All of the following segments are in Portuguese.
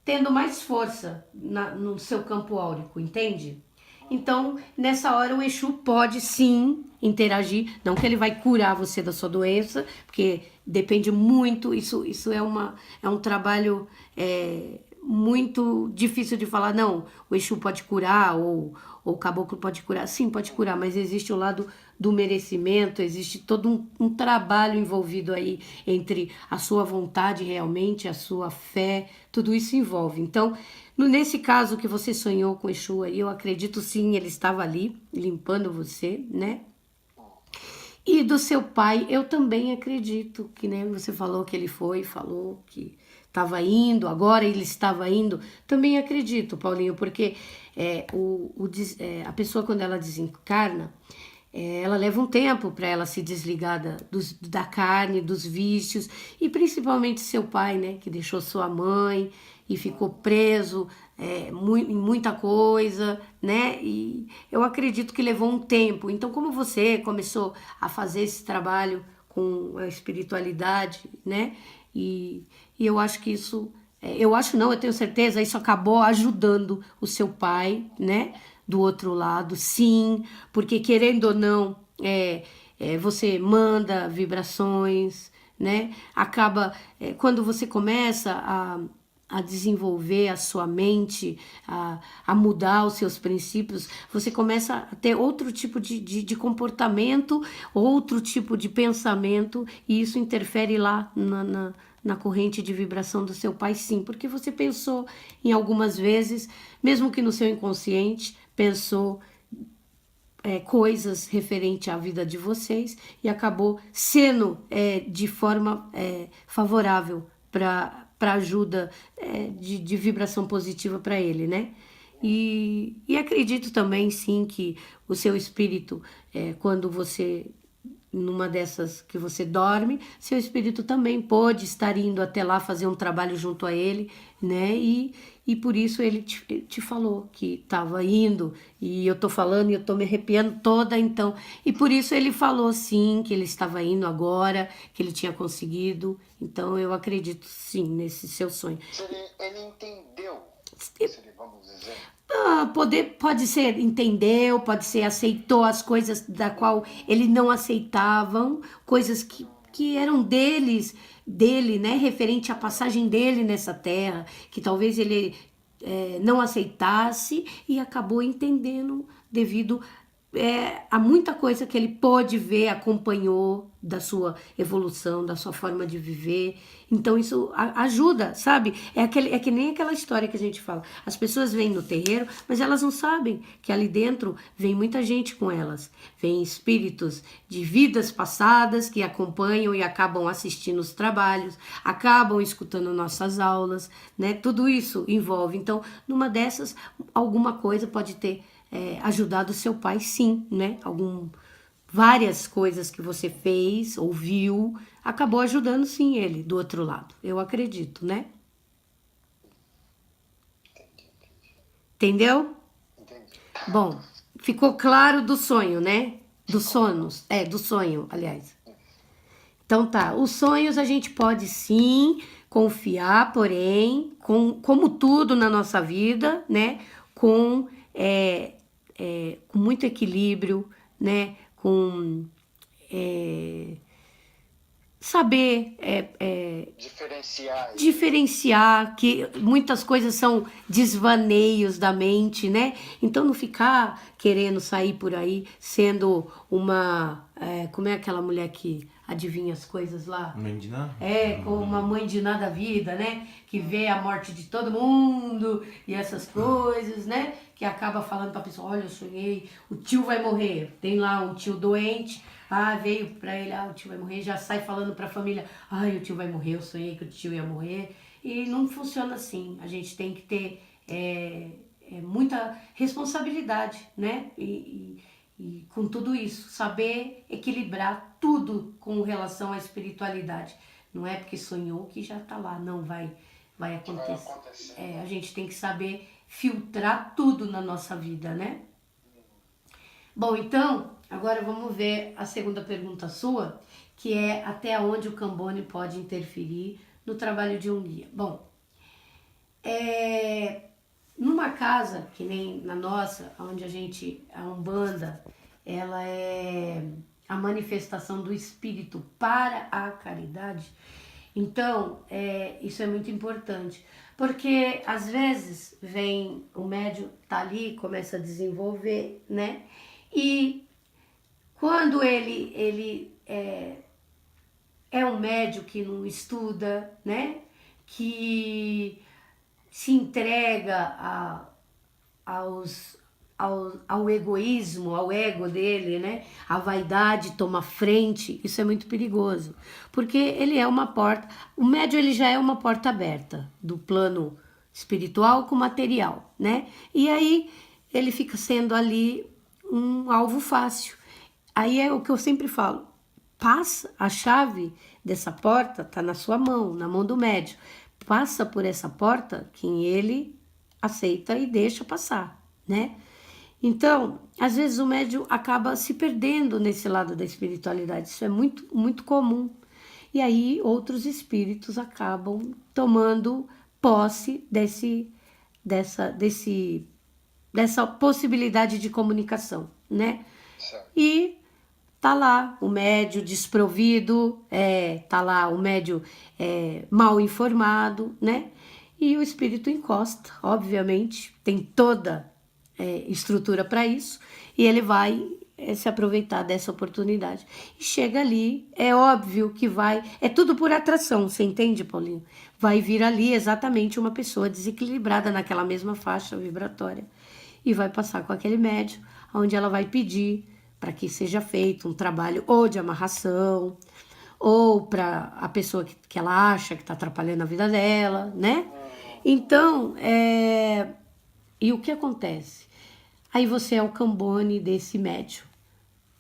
tendo mais força no seu campo áurico, entende? Então, nessa hora, o Exu pode sim interagir, não que ele vai curar você da sua doença, porque depende muito, isso é um trabalho muito difícil de falar, não, o Exu pode curar, ou o caboclo pode curar, sim, pode curar, mas existe o lado do merecimento, existe todo um trabalho envolvido aí entre a sua vontade realmente, a sua fé, tudo isso envolve. Então, nesse caso que você sonhou com o Exu aí, eu acredito sim, ele estava ali limpando você, né? E do seu pai, eu também acredito que, né, você falou que ele falou que estava indo, agora ele estava indo. Também acredito, Paulinho, porque a pessoa quando ela desencarna, ela leva um tempo para ela se desligar da carne, dos vícios, e principalmente seu pai, né, que deixou sua mãe e ficou preso em muita coisa, né? E eu acredito que levou um tempo. Então, como você começou a fazer esse trabalho com a espiritualidade, né? E eu acho que isso, eu acho não, eu tenho certeza, isso acabou ajudando o seu pai, né? Do outro lado, sim, porque querendo ou não, você manda vibrações, né? Acaba, quando você começa a desenvolver a sua mente, a mudar os seus princípios, você começa a ter outro tipo de comportamento, outro tipo de pensamento, e isso interfere lá na corrente de vibração do seu pai, sim, porque você pensou em algumas vezes, mesmo que no seu inconsciente, pensou coisas referente à vida de vocês e acabou sendo de forma favorável para ajuda de vibração positiva para ele, né? E acredito também, sim, que o seu espírito, quando você numa dessas que você dorme, seu espírito também pode estar indo até lá fazer um trabalho junto a ele, né? E por isso ele te falou que estava indo, e eu tô falando e eu tô me arrepiando toda, então. E por isso ele falou sim, que ele estava indo agora, que ele tinha conseguido. Então eu acredito sim nesse seu sonho. Se ele entendeu, vamos dizer. Pode ser entendeu, pode ser aceitou as coisas da qual ele não aceitavam, coisas que eram dele, né, referente à passagem dele nessa terra, que talvez ele não aceitasse e acabou entendendo devido há muita coisa que ele pôde ver, acompanhou da sua evolução, da sua forma de viver. Então isso ajuda, sabe? É que nem aquela história que a gente fala. As pessoas vêm no terreiro, mas elas não sabem que ali dentro vem muita gente com elas. Vem espíritos de vidas passadas que acompanham e acabam assistindo os trabalhos, acabam escutando nossas aulas, né? Tudo isso envolve. Então, numa dessas, alguma coisa pode ter ajudado seu pai, sim, né? Várias coisas que você fez, ouviu, acabou ajudando sim ele do outro lado. Eu acredito, né? Entendeu? Entendi. Bom, ficou claro do sonho, né? Dos sonos, do sonho, aliás. Então tá, os sonhos a gente pode sim confiar, porém, como tudo na nossa vida, né? Com muito equilíbrio, né? Com saber Diferenciar ele. diferenciar que muitas coisas são desvaneios da mente, né? Então não ficar querendo sair por aí sendo como é aquela mulher que adivinha as coisas lá? Mãe de Ná? Como uma mãe de nada vida, né? Que vê a morte de todo mundo e essas coisas, né? Que acaba falando pra pessoa, olha, eu sonhei, o tio vai morrer. Tem lá um tio doente, veio pra ele, o tio vai morrer, já sai falando pra família, o tio vai morrer, eu sonhei que o tio ia morrer. E não funciona assim. A gente tem que ter muita responsabilidade, né? E com tudo isso, saber equilibrar tudo com relação à espiritualidade. Não é porque sonhou que já tá lá, não vai acontecer. A gente tem que saber filtrar tudo na nossa vida, né? Bom, então, agora vamos ver a segunda pergunta sua, que é até onde o Cambone pode interferir no trabalho de um guia. Bom, numa casa, que nem na nossa, onde a Umbanda, ela é a manifestação do espírito para a caridade, então isso é muito importante, porque às vezes vem o médium, tá ali, começa a desenvolver, né? E quando ele é um médium que não estuda, né? Que se entrega ao egoísmo, ao ego dele, né? A vaidade toma frente, isso é muito perigoso, porque ele é uma porta, o médium ele já é uma porta aberta do plano espiritual com material, né? E aí ele fica sendo ali um alvo fácil. Aí é o que eu sempre falo, passa a chave dessa porta, tá na sua mão, na mão do médium. Passa por essa porta quem ele aceita e deixa passar, né? Então, às vezes o médium acaba se perdendo nesse lado da espiritualidade. Isso é muito, muito comum. E aí outros espíritos acabam tomando posse dessa possibilidade de comunicação, né? Certo. E tá lá o médio desprovido, tá lá o médio mal informado, né? E o espírito encosta, obviamente, tem toda estrutura para isso, e ele vai se aproveitar dessa oportunidade. E chega ali, é óbvio que é tudo por atração, você entende, Paulinho? Vai vir ali exatamente uma pessoa desequilibrada naquela mesma faixa vibratória e vai passar com aquele médium, onde ela vai pedir para que seja feito um trabalho ou de amarração, ou para a pessoa que ela acha que está atrapalhando a vida dela, né? Então, e o que acontece? Aí você é o Cambone desse médium.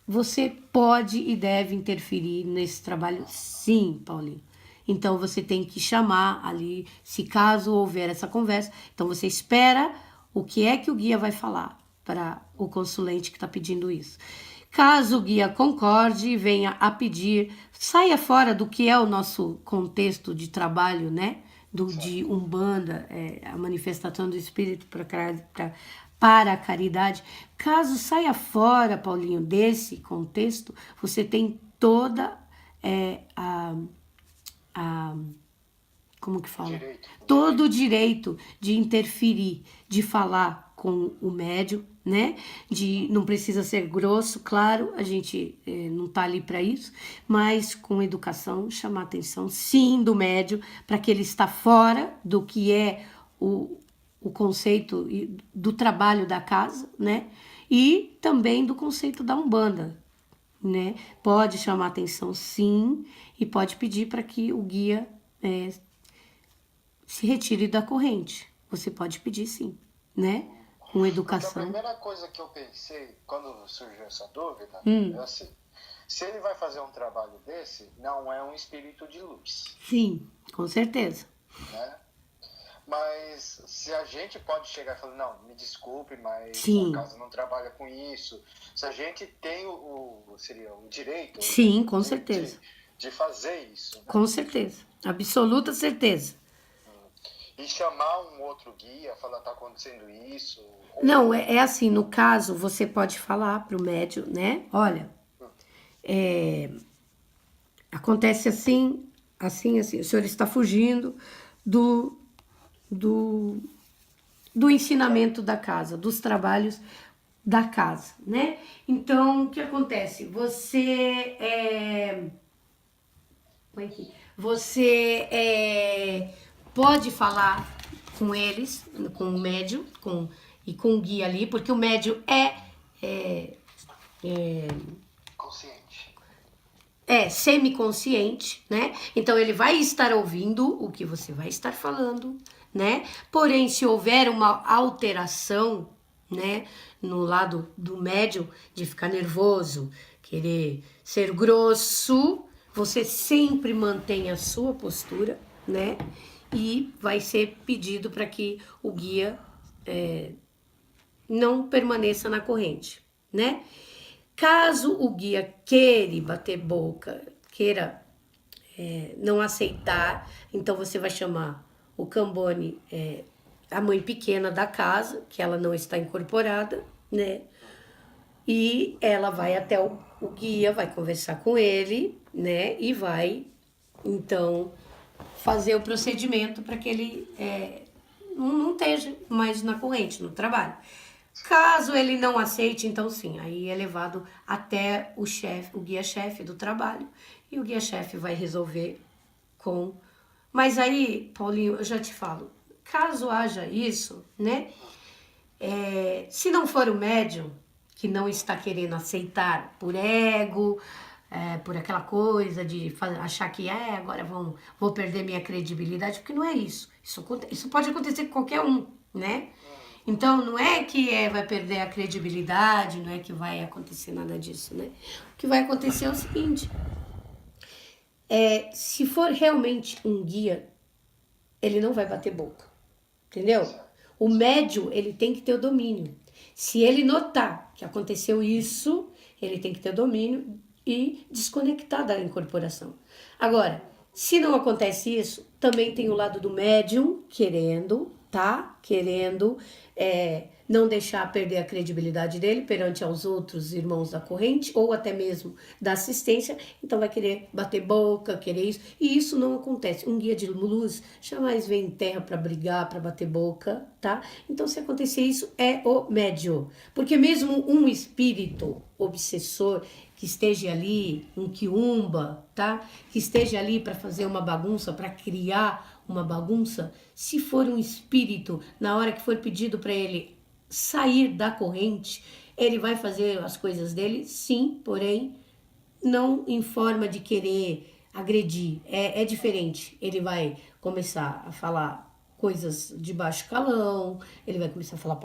Você pode e deve interferir nesse trabalho, sim, Paulinho. Então você tem que chamar ali, se caso houver essa conversa, então você espera o que é que o guia vai falar para o consulente que está pedindo isso. Caso o guia concorde e venha a pedir, saia fora do que é o nosso contexto de trabalho, né? De Umbanda, a manifestação do espírito para a caridade. Caso saia fora, Paulinho, desse contexto, você tem toda como que fala? Direito. Todo o direito de interferir, de falar com o médium, né? Não precisa ser grosso, claro, a gente não tá ali para isso, mas com educação, chamar a atenção, sim, do médium, para que ele está fora do que é o conceito do trabalho da casa, né? E também do conceito da Umbanda, né? Pode chamar atenção, sim, e pode pedir para que o guia se retire da corrente. Você pode pedir, sim, né? Com Porque a educação. primeira coisa que eu pensei quando surgiu essa dúvida é assim: se ele vai fazer um trabalho desse, não é um espírito de luz, Sim, com certeza. né? Mas se a gente pode chegar e falar, não, me desculpe, mas Sim. a casa não trabalha com isso. Se a gente tem seria o direito, Sim, com de, certeza. de fazer isso, né? Com certeza. Absoluta certeza. E chamar um outro guia, falar, tá acontecendo isso. Não, é assim, no caso, você pode falar pro médium, né? Olha, acontece assim, assim, assim. O senhor está fugindo do, do, do ensinamento da casa, dos trabalhos da casa, né? Então, o que acontece? Você pode falar com eles, com o médium, e com o guia ali, porque o médium Consciente. semiconsciente, né? Então ele vai estar ouvindo o que você vai estar falando, né? Porém, se houver uma alteração, né, no lado do médium, de ficar nervoso, querer ser grosso, você sempre mantém a sua postura, né? E vai ser pedido para que o guia não permaneça na corrente, né? Caso o guia queira bater boca, queira não aceitar, então você vai chamar o Cambone a mãe pequena da casa, que ela não está incorporada, né? E ela vai até o guia, vai conversar com ele, né? E vai, então, fazer o procedimento para que ele não esteja mais na corrente, no trabalho. Caso ele não aceite, então sim, aí é levado até o chefe, o guia-chefe do trabalho, e o guia-chefe vai resolver com... Mas aí, Paulinho, eu já te falo, caso haja isso, né? Se não for o médium que não está querendo aceitar por ego, por aquela coisa de achar que agora vou perder minha credibilidade, porque não é isso. Isso pode acontecer com qualquer um, né? Então não é que vai perder a credibilidade, não é que vai acontecer nada disso, né? O que vai acontecer é o seguinte: se for realmente um guia, ele não vai bater boca, entendeu? O médium, ele tem que ter o domínio. Se ele notar que aconteceu isso, ele tem que ter o domínio e desconectar da incorporação. Agora, se não acontece isso, também tem o lado do médium querendo não deixar perder a credibilidade dele perante aos outros irmãos da corrente ou até mesmo da assistência, então vai querer bater boca, querer isso, e isso não acontece. Um guia de luz jamais vem em terra para brigar, para bater boca, tá? Então se acontecer isso, é o médium, porque mesmo um espírito obsessor que esteja ali, um quiumba, tá? Que esteja ali para fazer uma bagunça, para criar uma bagunça, se for um espírito, na hora que for pedido para ele sair da corrente, ele vai fazer as coisas dele, sim, porém, não em forma de querer agredir, é diferente. Ele vai começar a falar coisas de baixo calão, ele vai começar a falar